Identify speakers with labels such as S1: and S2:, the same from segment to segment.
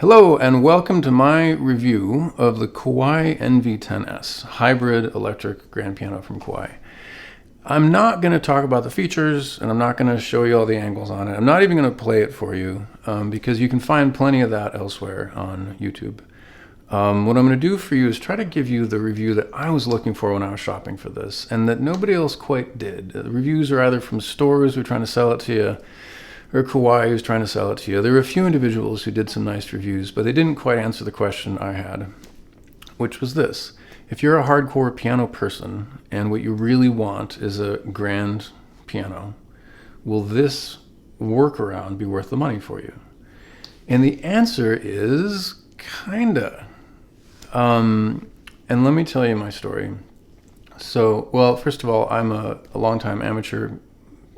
S1: Hello and welcome to my review of the Kawai NV10S hybrid electric grand piano from Kawai. I'm not going to talk about the features and I'm not going to show you all the angles on it. I'm not even going to play it for you because you can find plenty of that elsewhere on YouTube. What I'm going to do for you is try to give you the review that I was looking for when I was shopping for this and that nobody else quite did. The reviews are either from stores who are trying to sell it to you or Kawai who's trying to sell it to you. There were a few individuals who did some nice reviews, but they didn't quite answer the question I had, which was this. If you're a hardcore piano person and what you really want is a grand piano, will this workaround be worth the money for you? And the answer is kinda. And let me tell you my story. So, well, first of all, I'm a longtime amateur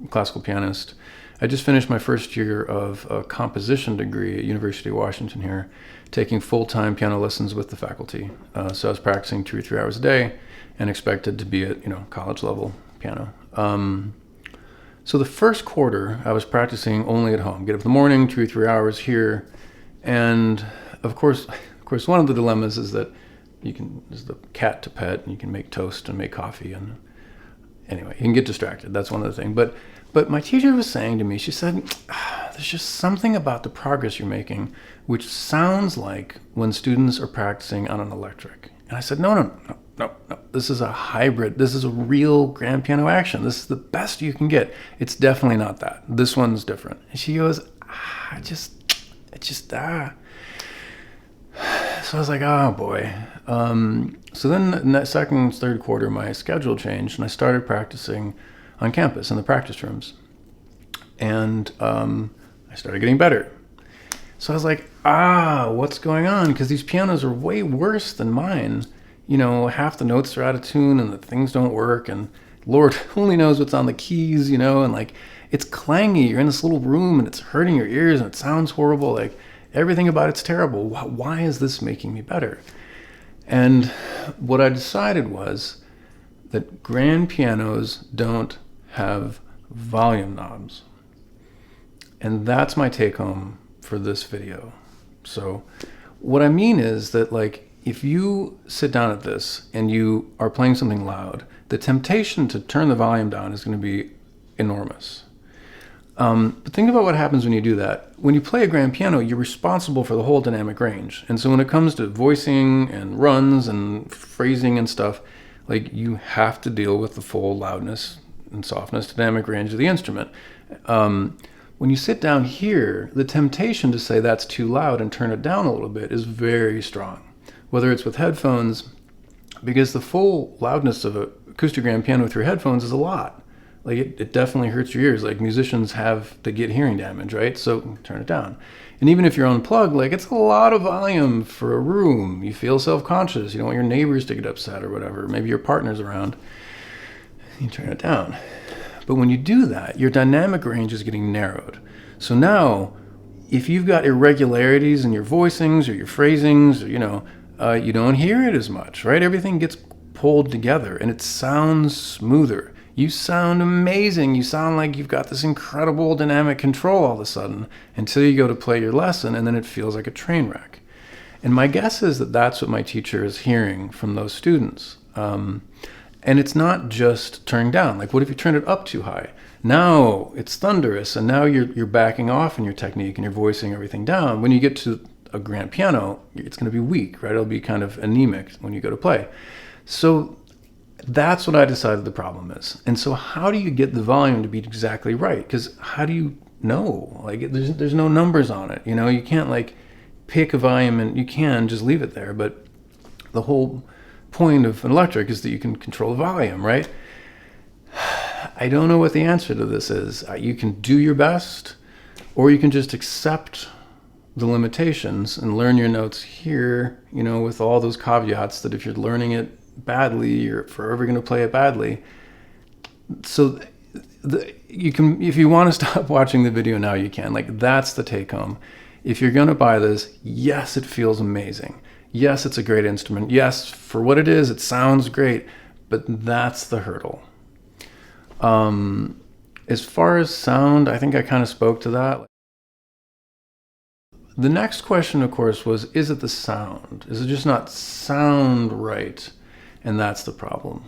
S1: classical pianist. I just finished my first year of a composition degree at University of Washington here, taking full-time piano lessons with the faculty. So I was practicing 2 or 3 hours a day and expected to be at, college level piano. So the first quarter I was practicing only at home. Get up in the morning, 2 or 3 hours here. And of course, one of the dilemmas is that there's the cat to pet and you can make toast and make coffee. And anyway, you can get distracted. That's one of the things. But my teacher was saying to me, she said, there's just something about the progress you're making which sounds like when students are practicing on an electric. And I said, no. This is a hybrid. This is a real grand piano action. This is the best you can get. It's definitely not that. This one's different. And she goes, So I was like, oh boy. So then in that second, third quarter, my schedule changed and I started practicing on campus in the practice rooms. And I started getting better. So I was like, what's going on? Because these pianos are way worse than mine. Half the notes are out of tune and the things don't work. And Lord only knows what's on the keys, and like it's clangy. You're in this little room and it's hurting your ears and it sounds horrible. Like everything about it's terrible. Why is this making me better? And what I decided was that grand pianos don't have volume knobs. And that's my take home for this video. So what I mean is that if you sit down at this and you are playing something loud, the temptation to turn the volume down is going to be enormous. But think about what happens when you do that. When you play a grand piano, you're responsible for the whole dynamic range. And so when it comes to voicing and runs and phrasing and stuff, you have to deal with the full loudness and softness, dynamic range of the instrument. When you sit down here, the temptation to say that's too loud and turn it down a little bit is very strong. Whether it's with headphones, because the full loudness of an acoustic grand piano through headphones is a lot. It definitely hurts your ears. Musicians they get hearing damage, right? So turn it down. And even if you're unplugged, it's a lot of volume for a room. You feel self-conscious. You don't want your neighbors to get upset or whatever. Maybe your partner's around. You turn it down. But when you do that, your dynamic range is getting narrowed. So now, if you've got irregularities in your voicings or your phrasings, or, you don't hear it as much, right? Everything gets pulled together and it sounds smoother. You sound amazing. You sound like you've got this incredible dynamic control all of a sudden until you go to play your lesson and then it feels like a train wreck. And my guess is that that's what my teacher is hearing from those students. And it's not just turning down. What if you turn it up too high? Now it's thunderous and now you're backing off in your technique and you're voicing everything down. When you get to a grand piano, it's going to be weak, right? It'll be kind of anemic when you go to play. So that's what I decided the problem is. And so how do you get the volume to be exactly right? Because how do you know? There's no numbers on it. You can't pick a volume and you can just leave it there. But the whole point of an electric is that you can control the volume, right? I don't know what the answer to this is. You can do your best or you can just accept the limitations and learn your notes here, with all those caveats that if you're learning it badly, you're forever going to play it badly. So you can, if you want to stop watching the video now, you can. That's the take home. If you're going to buy this, yes, it feels amazing. Yes, it's a great instrument. Yes, for what it is, it sounds great, but that's the hurdle. As far as sound, I think I kind of spoke to that. The next question, of course, was, is it the sound? Is it just not sound right? And that's the problem.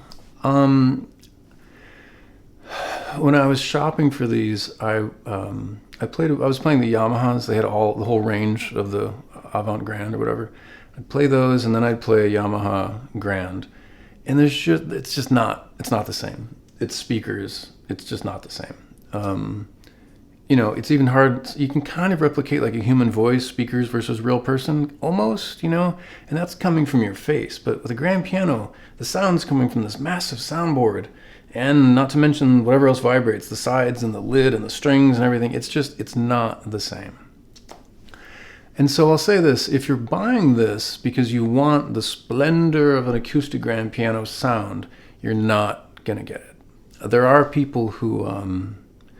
S1: When I was shopping for these, I was playing the Yamahas. They had the whole range of the Avant Grand or whatever. I'd play those, and then I'd play a Yamaha Grand, and it's not the same. It's speakers. It's just not the same. It's even hard. You can kind of replicate like a human voice, speakers versus real person, almost, and that's coming from your face. But with a grand piano, the sound's coming from this massive soundboard, and not to mention whatever else vibrates, the sides and the lid and the strings and everything. It's not the same. And so I'll say this, if you're buying this because you want the splendor of an acoustic grand piano sound, you're not going to get it. There are people who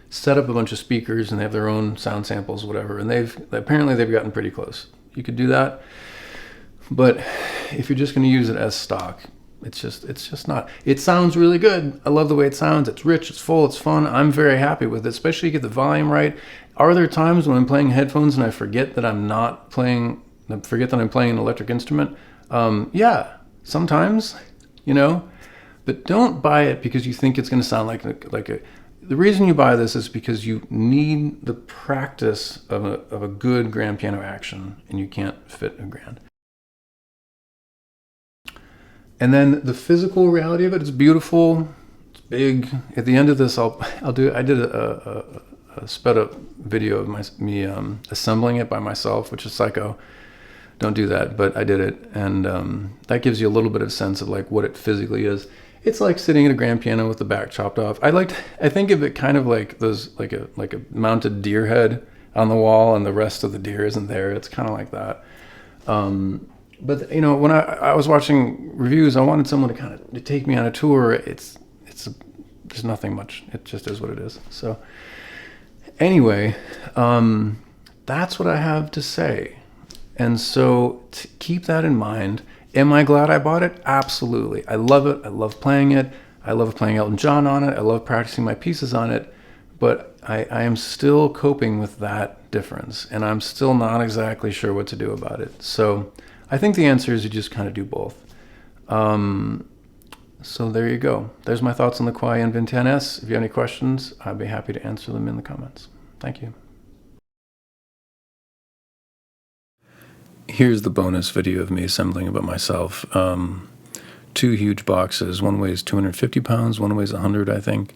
S1: set up a bunch of speakers and they have their own sound samples, whatever, and apparently they've gotten pretty close. You could do that, but if you're just going to use it as stock, it's just not. It sounds really good. I love the way it sounds. It's rich, it's full, it's fun. I'm very happy with it, especially you get the volume right. Are there times when I'm playing headphones and I forget that I'm playing an electric instrument? Yeah, sometimes, but don't buy it because you think it's going to sound like a. The reason you buy this is because you need the practice of a good grand piano action, and you can't fit a grand. And then the physical reality of it, it's beautiful, it's big. At the end of this, I did a sped up video of me assembling it by myself, which is psycho. Don't do that, but I did it, and that gives you a little bit of sense of like what it physically is. It's like sitting at a grand piano with the back chopped off. I think of it kind of like those like a mounted deer head on the wall, and the rest of the deer isn't there. It's kind of like that. But when I was watching reviews, I wanted someone to take me on a tour. There's nothing much. It just is what it is. So anyway, that's what I have to say. And so keep that in mind. Am I glad I bought it? Absolutely. I love it. I love playing it. I love playing Elton John on it. I love practicing my pieces on it. But I am still coping with that difference, and I'm still not exactly sure what to do about it. So I think the answer is you just kind of do both. So there you go. There's my thoughts on the Kawai NV10S. If you have any questions, I'd be happy to answer them in the comments. Thank you. Here's the bonus video of me assembling it by myself. 2 huge boxes. One weighs 250 pounds, one weighs 100, I think.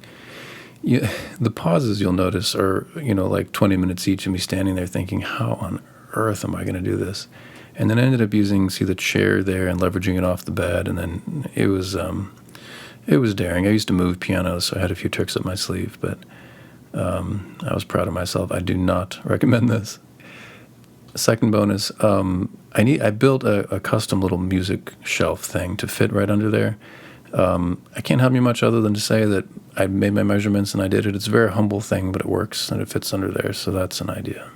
S1: The pauses you'll notice are, like 20 minutes each, and me standing there thinking, how on earth am I going to do this? And then I ended up using, the chair there and leveraging it off the bed, and then it was daring. I used to move pianos, so I had a few tricks up my sleeve, but I was proud of myself. I do not recommend this. Second bonus, I built a custom little music shelf thing to fit right under there. I can't help you much other than to say that I made my measurements and I did it. It's a very humble thing, but it works and it fits under there, so that's an idea.